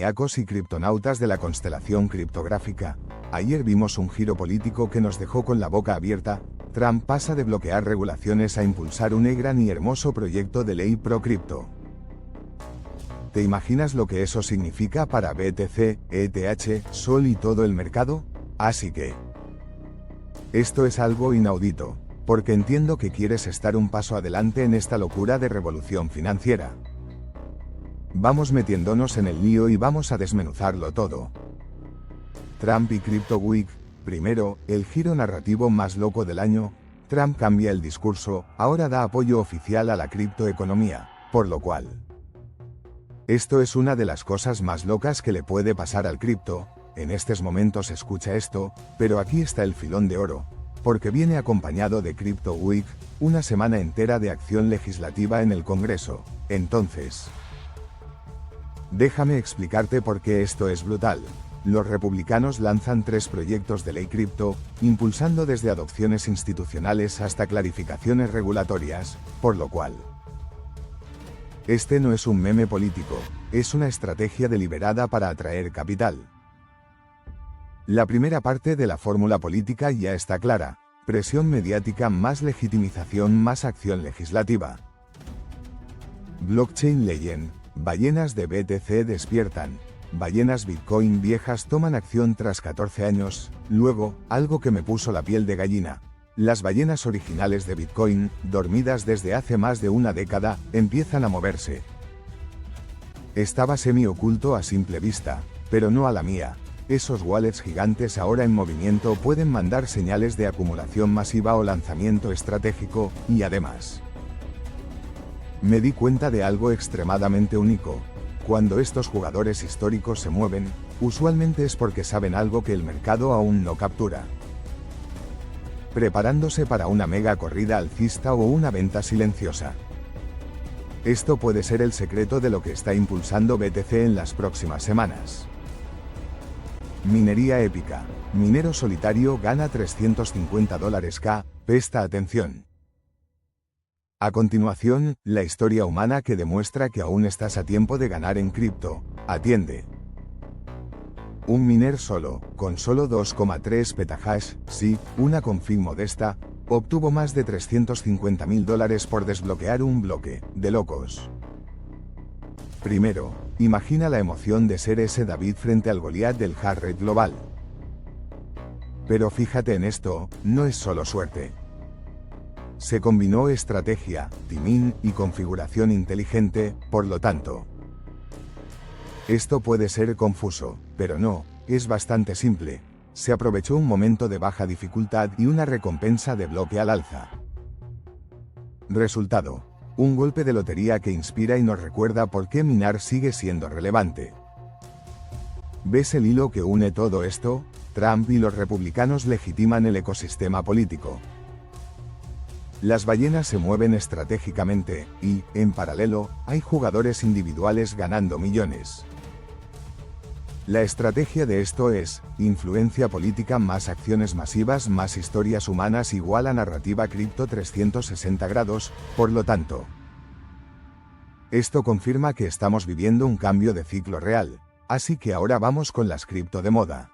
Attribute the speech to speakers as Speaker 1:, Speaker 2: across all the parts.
Speaker 1: criptomaníacos y criptonautas de la constelación criptográfica. Ayer vimos un giro político que nos dejó con la boca abierta. Trump pasa de bloquear regulaciones a impulsar un gran y hermoso proyecto de ley pro cripto. ¿Te imaginas lo que eso significa para BTC, ETH, Sol y todo el mercado? Así que... esto es algo inaudito, porque entiendo que quieres estar un paso adelante en esta locura de revolución financiera. Vamos metiéndonos en el lío y vamos a desmenuzarlo todo. Trump y Crypto Week. Primero, el giro narrativo más loco del año. Trump cambia el discurso, ahora da apoyo oficial a la criptoeconomía, por lo cual... esto es una de las cosas más locas que le puede pasar al cripto. En estos momentos escucha esto, pero aquí está el filón de oro, porque viene acompañado de Crypto Week, una semana entera de acción legislativa en el Congreso. Entonces... déjame explicarte por qué esto es brutal. Los republicanos lanzan 3 proyectos de ley cripto, impulsando desde adopciones institucionales hasta clarificaciones regulatorias, por lo cual... este no es un meme político, es una estrategia deliberada para atraer capital. La primera parte de la fórmula política ya está clara: presión mediática más legitimización más acción legislativa. Blockchain Legend. Ballenas de BTC despiertan. Ballenas Bitcoin viejas toman acción tras 14 años. Luego, algo que me puso la piel de gallina. Las ballenas originales de Bitcoin, dormidas desde hace más de una década, empiezan a moverse. Estaba semi-oculto a simple vista, pero no a la mía. Esos wallets gigantes ahora en movimiento pueden mandar señales de acumulación masiva o lanzamiento estratégico, y además... me di cuenta de algo extremadamente único. Cuando estos jugadores históricos se mueven, usualmente es porque saben algo que el mercado aún no captura. Preparándose para una mega corrida alcista o una venta silenciosa. Esto puede ser el secreto de lo que está impulsando BTC en las próximas semanas. Minería épica. Minero solitario gana $350K. Presta atención. A continuación, la historia humana que demuestra que aún estás a tiempo de ganar en cripto. Atiende. Un miner solo, con solo 2,3 petahash, sí, una config modesta, obtuvo más de $350.000 por desbloquear un bloque. De locos. Primero, imagina la emoción de ser ese David frente al Goliat del hash rate global. Pero fíjate en esto, no es solo suerte. Se combinó estrategia, timing y configuración inteligente, por lo tanto. Esto puede ser confuso, pero no, es bastante simple. Se aprovechó un momento de baja dificultad y una recompensa de bloque al alza. Resultado: un golpe de lotería que inspira y nos recuerda por qué minar sigue siendo relevante. ¿Ves el hilo que une todo esto? Trump y los republicanos legitiman el ecosistema político. Las ballenas se mueven estratégicamente, y, en paralelo, hay jugadores individuales ganando millones. La estrategia de esto es, influencia política más acciones masivas más historias humanas igual a narrativa cripto 360 grados, por lo tanto. Esto confirma que estamos viviendo un cambio de ciclo real, así que ahora vamos con las cripto de moda.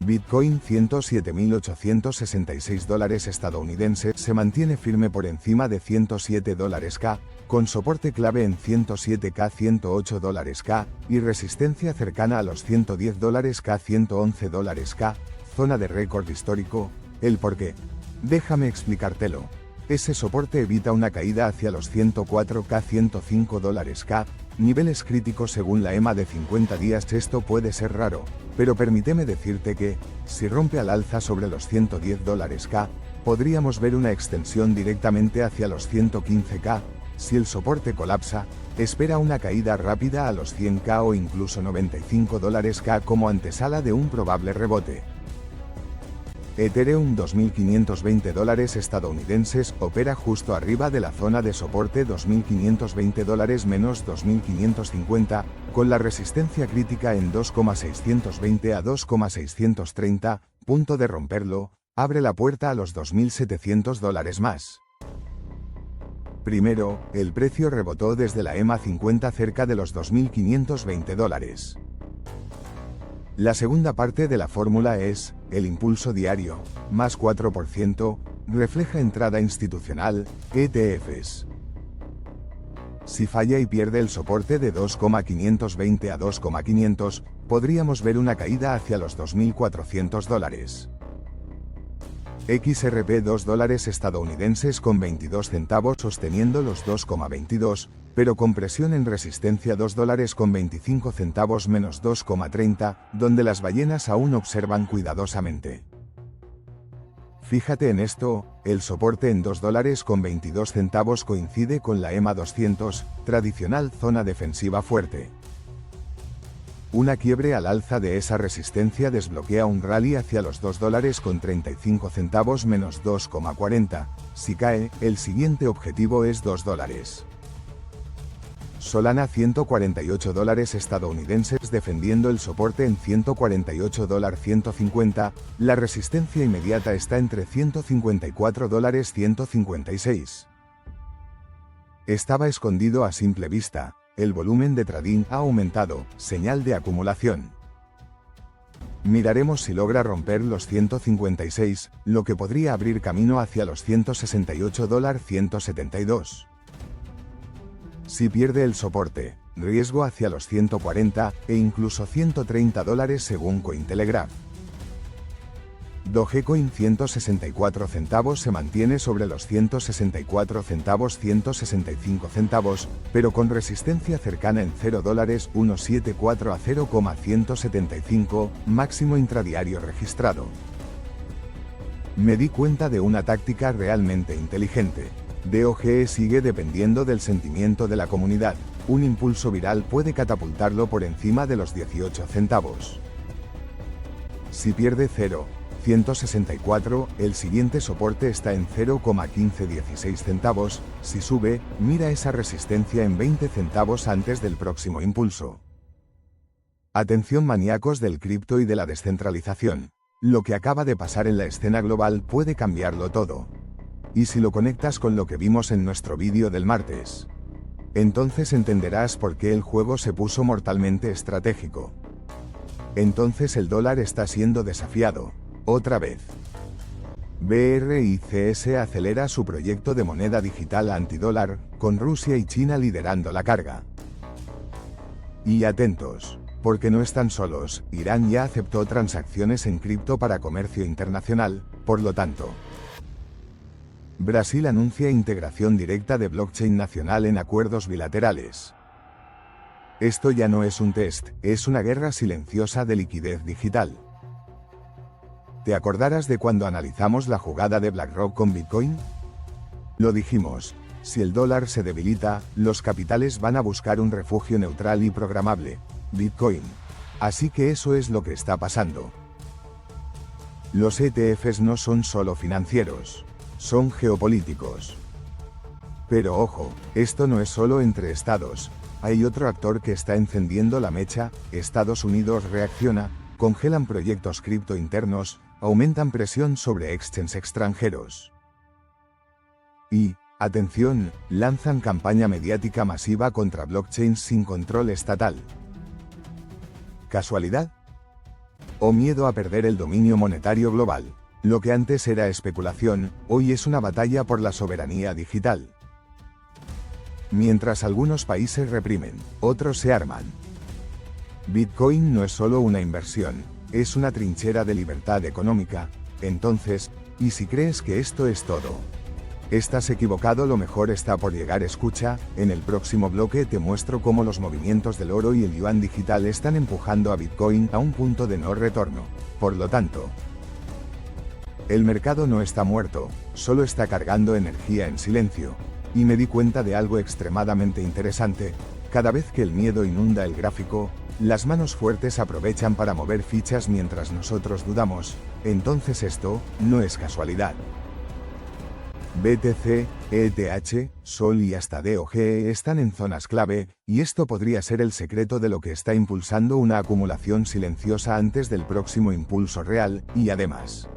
Speaker 1: Bitcoin $107.866 estadounidense se mantiene firme por encima de $107K, con soporte clave en $107K, $108K, y resistencia cercana a los $110K, $111K, zona de récord histórico. ¿El por qué? Déjame explicártelo. Ese soporte evita una caída hacia los $104K, $105K, niveles críticos según la EMA de 50 días. Esto puede ser raro, pero permíteme decirte que, si rompe al alza sobre los $110K, podríamos ver una extensión directamente hacia los $115K. Si el soporte colapsa, espera una caída rápida a los $100K o incluso $95K como antesala de un probable rebote. Ethereum $2.520 estadounidenses opera justo arriba de la zona de soporte $2.520 menos 2.550, con la resistencia crítica en 2,620 a 2,630, punto de romperlo, abre la puerta a los $2.700 más. Primero, el precio rebotó desde la EMA 50 cerca de los $2.520. La segunda parte de la fórmula es, el impulso diario, más 4%, refleja entrada institucional, ETFs. Si falla y pierde el soporte de 2,520 a 2,500, podríamos ver una caída hacia los $2.400. XRP $2 estadounidenses con 22 centavos sosteniendo los 2,22, pero con presión en resistencia $2 con 25 centavos menos 2,30, donde las ballenas aún observan cuidadosamente. Fíjate en esto, el soporte en $2 con 22 centavos coincide con la EMA 200, tradicional zona defensiva fuerte. Una quiebre al alza de esa resistencia desbloquea un rally hacia los $2 con 35 centavos menos 2,40. Si cae, el siguiente objetivo es $2. Solana $148 estadounidenses defendiendo el soporte en $148.150, la resistencia inmediata está entre $154.156. Estaba escondido a simple vista, el volumen de trading ha aumentado, señal de acumulación. Miraremos si logra romper los 156, lo que podría abrir camino hacia los $168.172. Si pierde el soporte, riesgo hacia los 140 e incluso $130 según Cointelegraph. Dogecoin 164 centavos se mantiene sobre los 164 centavos 165 centavos, pero con resistencia cercana en $0 174 a 0,175, máximo intradiario registrado. Me di cuenta de una táctica realmente inteligente. DOGE sigue dependiendo del sentimiento de la comunidad, un impulso viral puede catapultarlo por encima de los 18 centavos. Si pierde 0,164, el siguiente soporte está en 0,1516 centavos, si sube, mira esa resistencia en 20 centavos antes del próximo impulso. Atención maníacos del cripto y de la descentralización. Lo que acaba de pasar en la escena global puede cambiarlo todo. Y si lo conectas con lo que vimos en nuestro vídeo del martes, entonces entenderás por qué el juego se puso mortalmente estratégico. Entonces el dólar está siendo desafiado, otra vez. BRICS acelera su proyecto de moneda digital antidólar, con Rusia y China liderando la carga. Y atentos, porque no están solos, Irán ya aceptó transacciones en cripto para comercio internacional, por lo tanto. Brasil anuncia integración directa de blockchain nacional en acuerdos bilaterales. Esto ya no es un test, es una guerra silenciosa de liquidez digital. ¿Te acordarás de cuando analizamos la jugada de BlackRock con Bitcoin? Lo dijimos, si el dólar se debilita, los capitales van a buscar un refugio neutral y programable, Bitcoin. Así que eso es lo que está pasando. Los ETFs no son solo financieros. Son geopolíticos. Pero ojo, esto no es solo entre estados, hay otro actor que está encendiendo la mecha, Estados Unidos reacciona, congelan proyectos cripto internos, aumentan presión sobre exchanges extranjeros. Y, atención, lanzan campaña mediática masiva contra blockchains sin control estatal. ¿Casualidad? ¿O miedo a perder el dominio monetario global? Lo que antes era especulación, hoy es una batalla por la soberanía digital. Mientras algunos países reprimen, otros se arman. Bitcoin no es solo una inversión, es una trinchera de libertad económica. Entonces, ¿y si crees que esto es todo? Estás equivocado, lo mejor está por llegar. Escucha, en el próximo bloque te muestro cómo los movimientos del oro y el yuan digital están empujando a Bitcoin a un punto de no retorno. Por lo tanto, el mercado no está muerto, solo está cargando energía en silencio. Y me di cuenta de algo extremadamente interesante, cada vez que el miedo inunda el gráfico, las manos fuertes aprovechan para mover fichas mientras nosotros dudamos, entonces esto, no es casualidad. BTC, ETH, Sol y hasta DOGE están en zonas clave, y esto podría ser el secreto de lo que está impulsando una acumulación silenciosa antes del próximo impulso real, y además,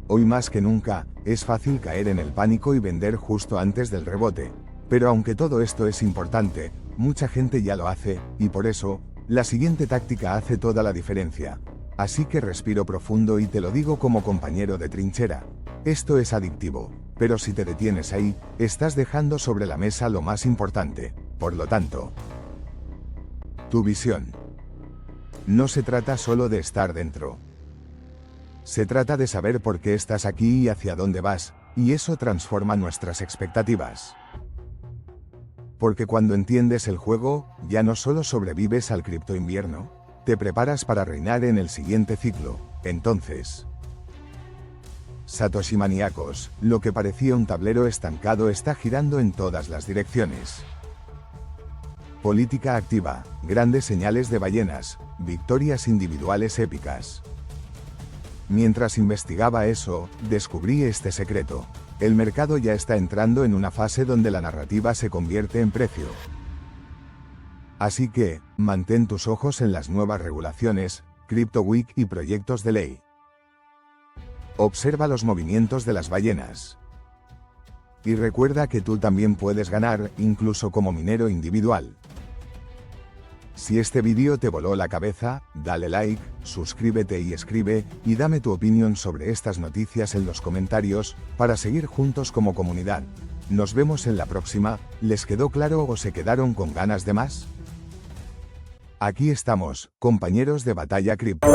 Speaker 1: Hoy más que nunca, es fácil caer en el pánico y vender justo antes del rebote. Pero aunque todo esto es importante, mucha gente ya lo hace, y por eso, la siguiente táctica hace toda la diferencia. Así que respiro profundo y te lo digo como compañero de trinchera. Esto es adictivo, pero si te detienes ahí, estás dejando sobre la mesa lo más importante. Por lo tanto, tu visión. No se trata solo de estar dentro. Se trata de saber por qué estás aquí y hacia dónde vas, y eso transforma nuestras expectativas. Porque cuando entiendes el juego, ya no solo sobrevives al cripto invierno, te preparas para reinar en el siguiente ciclo. Entonces, Satoshi Maníacos, lo que parecía un tablero estancado está girando en todas las direcciones. Política activa, grandes señales de ballenas, victorias individuales épicas. Mientras investigaba eso, descubrí este secreto. El mercado ya está entrando en una fase donde la narrativa se convierte en precio. Así que, mantén tus ojos en las nuevas regulaciones, Crypto Week y proyectos de ley. Observa los movimientos de las ballenas. Y recuerda que tú también puedes ganar, incluso como minero individual. Si este vídeo te voló la cabeza, dale like, suscríbete y escribe, y dame tu opinión sobre estas noticias en los comentarios, para seguir juntos como comunidad. Nos vemos en la próxima. ¿Les quedó claro o se quedaron con ganas de más? Aquí estamos, compañeros de batalla cripto.